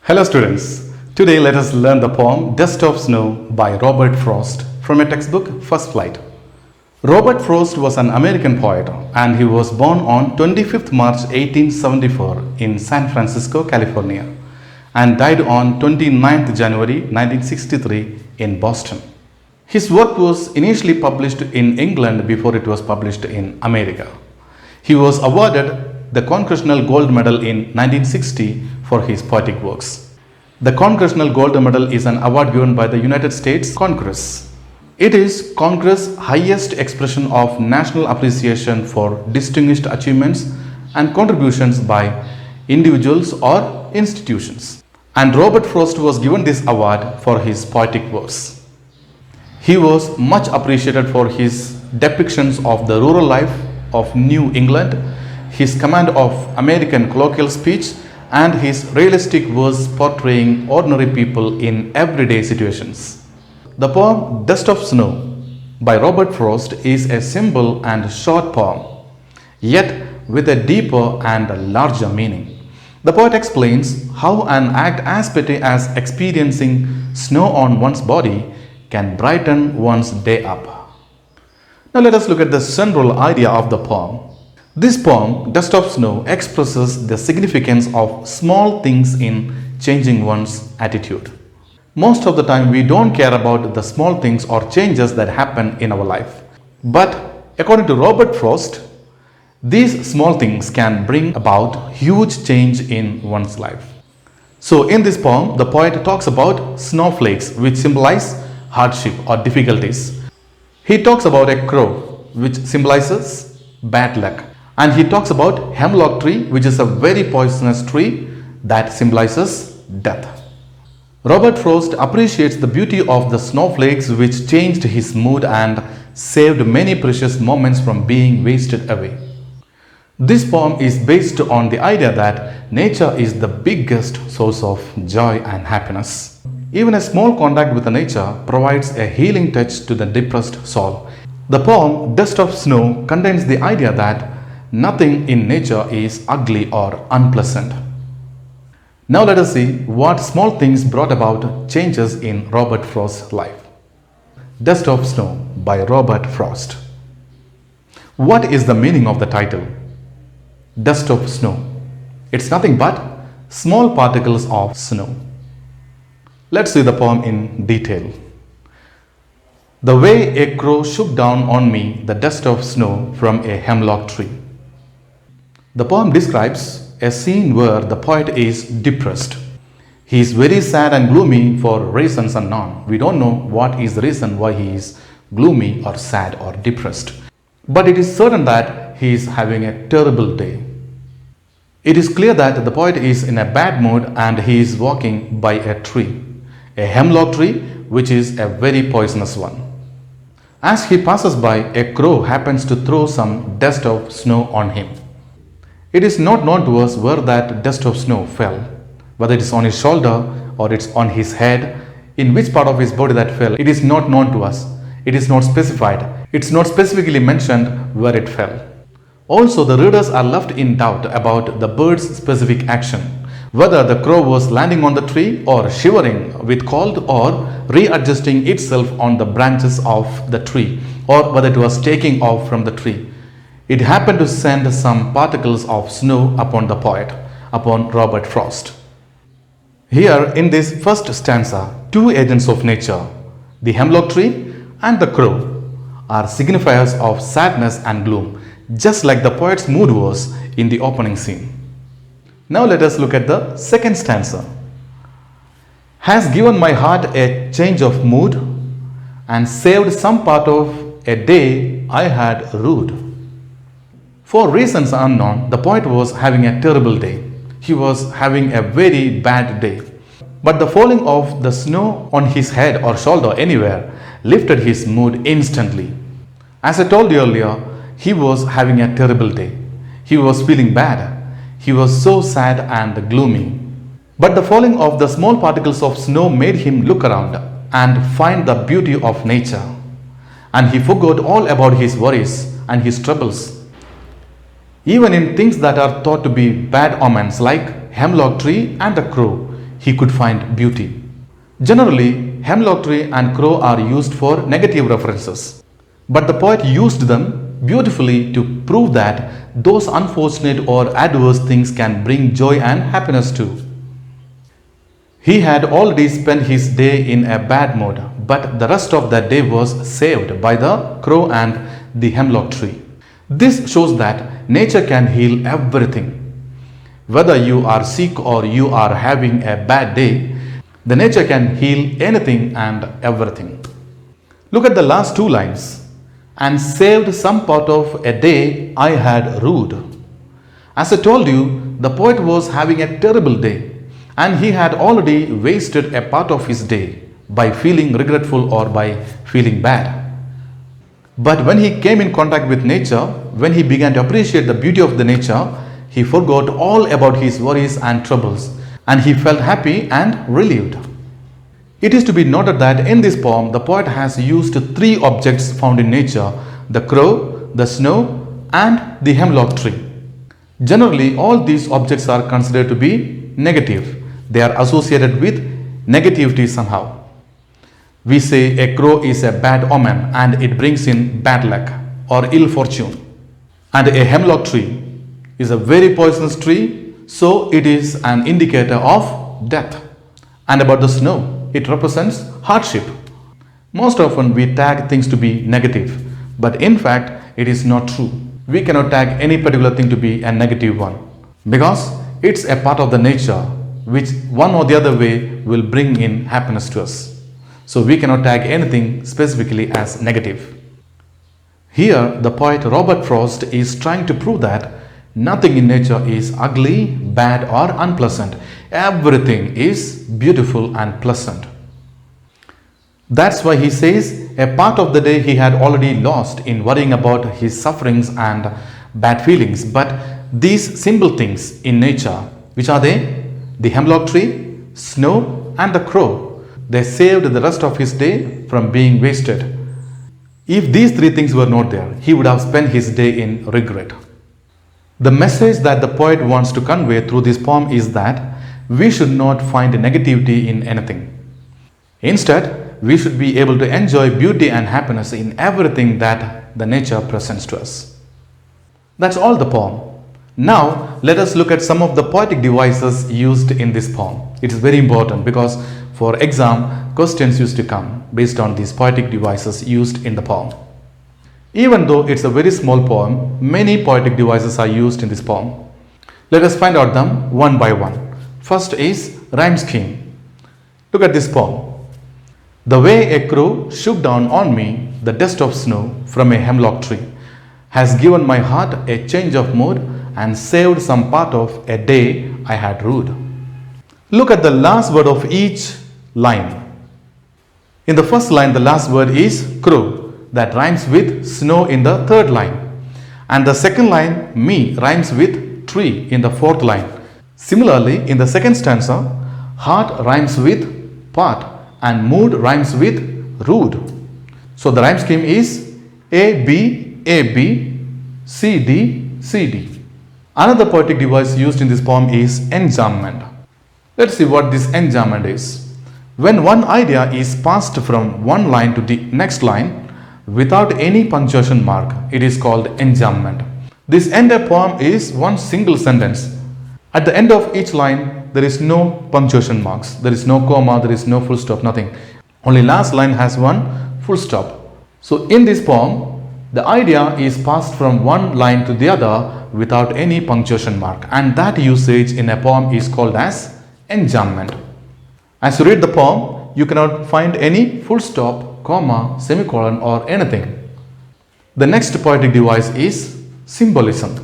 Hello students, today let us learn the poem Dust of Snow by Robert Frost from a textbook First Flight. Robert Frost was an American poet and he was born on 25th March 1874 in San Francisco, California and died on 29th January 1963 in Boston. His work was initially published in England before it was published in America. He was awarded the Congressional Gold Medal in 1960 for his poetic works. The Congressional Gold Medal is an award given by the United States Congress. It is Congress' highest expression of national appreciation for distinguished achievements and contributions by individuals or institutions. And Robert Frost was given this award for his poetic verse. He was much appreciated for his depictions of the rural life of New England, his command of American colloquial speech, and his realistic verse portraying ordinary people in everyday situations. The poem Dust of Snow by Robert Frost is a simple and short poem, yet with a deeper and larger meaning. The poet explains how an act as petty as experiencing snow on one's body can brighten one's day up. Now let us look at the central idea of the poem. This poem, Dust of Snow, expresses the significance of small things in changing one's attitude. Most of the time we don't care about the small things or changes that happen in our life. But according to Robert Frost, these small things can bring about huge change in one's life. So in this poem, the poet talks about snowflakes, which symbolize hardship or difficulties. He talks about a crow, which symbolizes bad luck. And he talks about hemlock tree, which is a very poisonous tree that symbolizes death. Robert Frost appreciates the beauty of the snowflakes, which changed his mood and saved many precious moments from being wasted away. This poem is based on the idea that nature is the biggest source of joy and happiness. Even a small contact with the nature provides a healing touch to the depressed soul. The poem Dust of Snow contains the idea that nothing in nature is ugly or unpleasant. Now let us see what small things brought about changes in Robert Frost's life. Dust of Snow by Robert Frost. What is the meaning of the title? Dust of snow. It's nothing but small particles of snow. Let's see the poem in detail. The way a crow shook down on me the dust of snow from a hemlock tree. The poem describes a scene where the poet is depressed. He is very sad and gloomy for reasons unknown. We don't know what is the reason why he is gloomy or sad or depressed. But it is certain that he is having a terrible day. It is clear that the poet is in a bad mood and he is walking by a tree, a hemlock tree, which is a very poisonous one. As he passes by, a crow happens to throw some dust of snow on him. It is not known to us where that dust of snow fell, whether it is on his shoulder or it's on his head, in which part of his body that fell. It is not known to us. It is not specified. It's not specifically mentioned where it fell. Also, the readers are left in doubt about the bird's specific action, whether the crow was landing on the tree or shivering with cold or readjusting itself on the branches of the tree, or whether it was taking off from the tree. It happened to send some particles of snow upon the poet, upon Robert Frost. Here in this first stanza, two agents of nature, the hemlock tree and the crow, are signifiers of sadness and gloom, just like the poet's mood was in the opening scene. Now let us look at the second stanza. Has given my heart a change of mood and saved some part of a day I had rued. For reasons unknown, the poet was having a terrible day. He was having a very bad day. But the falling of the snow on his head or shoulder anywhere lifted his mood instantly. As I told you earlier, he was having a terrible day. He was feeling bad. He was so sad and gloomy. But the falling of the small particles of snow made him look around and find the beauty of nature. And he forgot all about his worries and his troubles. Even in things that are thought to be bad omens like hemlock tree and the crow, he could find beauty. Generally, hemlock tree and crow are used for negative references, but the poet used them beautifully to prove that those unfortunate or adverse things can bring joy and happiness too. He had already spent his day in a bad mood, but the rest of that day was saved by the crow and the hemlock tree. This shows that nature can heal everything. Whether you are sick or you are having a bad day, the nature can heal anything and everything. Look at the last two lines. And saved some part of a day I had rued. As I told you, the poet was having a terrible day and he had already wasted a part of his day by feeling regretful or by feeling bad. But when he came in contact with nature, when he began to appreciate the beauty of the nature, he forgot all about his worries and troubles and he felt happy and relieved. It is to be noted that in this poem, the poet has used three objects found in nature: the crow, the snow, and the hemlock tree. Generally, all these objects are considered to be negative. They are associated with negativity somehow. We say a crow is a bad omen and it brings in bad luck or ill fortune. And a hemlock tree is a very poisonous tree, so it is an indicator of death. And about the snow, it represents hardship. Most often we tag things to be negative, but in fact it is not true. We cannot tag any particular thing to be a negative one because it's a part of the nature which one or the other way will bring in happiness to us. So we cannot tag anything specifically as negative. Here the poet Robert Frost is trying to prove that nothing in nature is ugly, bad or unpleasant. Everything is beautiful and pleasant. That's why he says a part of the day he had already lost in worrying about his sufferings and bad feelings. But these simple things in nature, which are they? The hemlock tree, snow and the crow, they saved the rest of his day from being wasted. If these three things were not there, he would have spent his day in regret. The message that the poet wants to convey through this poem is that we should not find negativity in anything. Instead, we should be able to enjoy beauty and happiness in everything that the nature presents to us. That's all the poem. Now, let us look at some of the poetic devices used in this poem. It is very important because for exam, questions used to come based on these poetic devices used in the poem. Even though it's a very small poem, many poetic devices are used in this poem. Let us find out them one by one. First is rhyme scheme. Look at this poem. The way a crow shook down on me the dust of snow from a hemlock tree has given my heart a change of mood and saved some part of a day I had rued. Look at the last word of each line. In the first line, the last word is crow, that rhymes with snow in the third line. And the second line, me, rhymes with tree in the fourth line. Similarly, in the second stanza, heart rhymes with part and mood rhymes with rude. So the rhyme scheme is A, B, A, B, C, D, C, D. Another poetic device used in this poem is enjambment. Let's see what this enjambment is. When one idea is passed from one line to the next line without any punctuation mark, it is called enjambment. This entire poem is one single sentence. At the end of each line, there is no punctuation marks. There is no comma, there is no full stop, nothing. Only last line has one full stop. So in this poem, the idea is passed from one line to the other without any punctuation mark, and that usage in a poem is called as enjambment. As you read the poem, you cannot find any full stop, comma, semicolon or anything. The next poetic device is symbolism.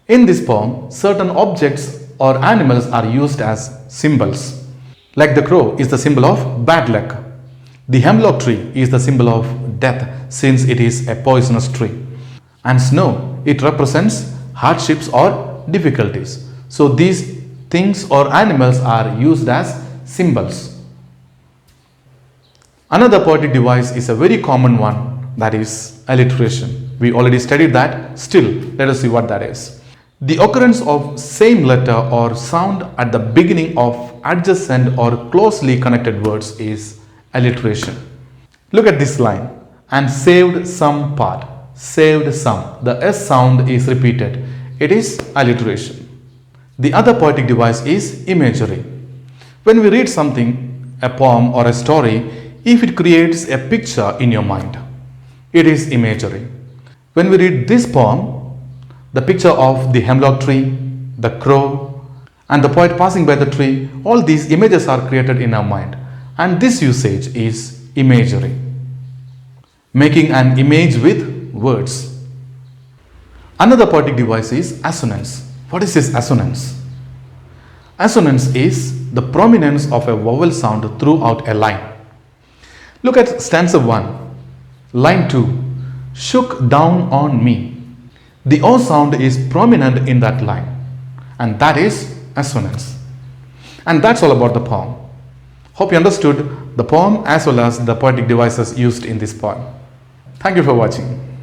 In this poem, certain objects or animals are used as symbols. Like the crow is the symbol of bad luck. The hemlock tree is the symbol of death since it is a poisonous tree. And snow, it represents hardships or difficulties. So these things or animals are used as symbols. Another poetic device is a very common one, that is alliteration. We already studied that. Still, let us see what that is. The occurrence of same letter or sound at the beginning of adjacent or closely connected words is alliteration. Look at this line. And saved some part. Saved some. The S sound is repeated. It is alliteration. The other poetic device is imagery. When we read something, a poem or a story, if it creates a picture in your mind, it is imagery. When we read this poem, the picture of the hemlock tree, the crow, and the poet passing by the tree, all these images are created in our mind, and this usage is imagery. Making an image with words. Another poetic device is assonance. What is this assonance? Assonance is the prominence of a vowel sound throughout a line. Look at stanza 1, line 2, shook down on me. The O sound is prominent in that line, and that is assonance. And that's all about the poem. Hope you understood the poem as well as the poetic devices used in this poem. Thank you for watching.